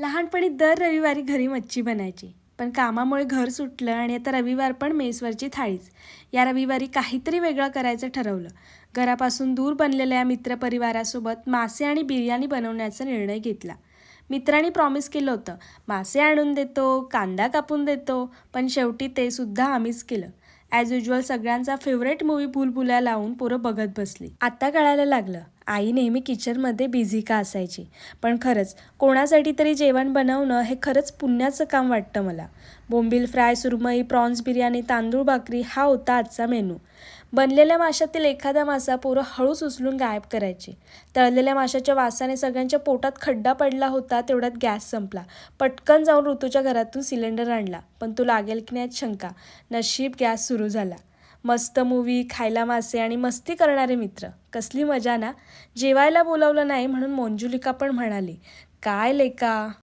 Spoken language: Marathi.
लहानपणी दर रविवारी घरी मच्छी बनायची. पण कामामुळे घर सुटलं आणि आता रविवार पण मेसवरची थाळीच. या रविवारी काहीतरी वेगळं करायचं ठरवलं. घरापासून दूर बनलेल्या मित्रपरिवारासोबत मासे आणि बिर्याणी बनवण्याचा निर्णय घेतला. मित्रांनी प्रॉमिस केलं होतं, मासे आणून देतो, कांदा कापून देतो, पण शेवटी ते सुद्धा आम्हीच केलं. ॲज युजल सगळ्यांचा फेवरेट मूवी भूलभुलैया लावून पोरं बघत बसली. आता कळायला लागलं, आई नेहमी किचनमध्ये बिझी का असायची. पण खरंच कोणासाठी तरी जेवण बनवणं हे खरंच पुण्याचं काम वाटतं मला. बोंबील फ्राय, सुरमई, प्रॉन्स बिर्याणी, तांदूळ भाकरी हा होता आजचा मेनू. बनलेल्या माशातील एखादा मासा पोरं हळूच उचलून गायब करायचे. तळलेल्या माशाच्या वासाने सगळ्यांच्या पोटात खड्डा पडला होता. तेवढ्यात गॅस संपला. पटकन जाऊन ऋतूच्या घरातून सिलेंडर आणला, पण तो लागेल की नाही शंका. नशीब गॅस सुरू झाला. मस्त मूवी, खायला मासे आणि मस्ती करणारे मित्र. कसली मजा ना. जेवायला बोलावलं नाही म्हणून मंजुलिका पण म्हणाली, काय लेका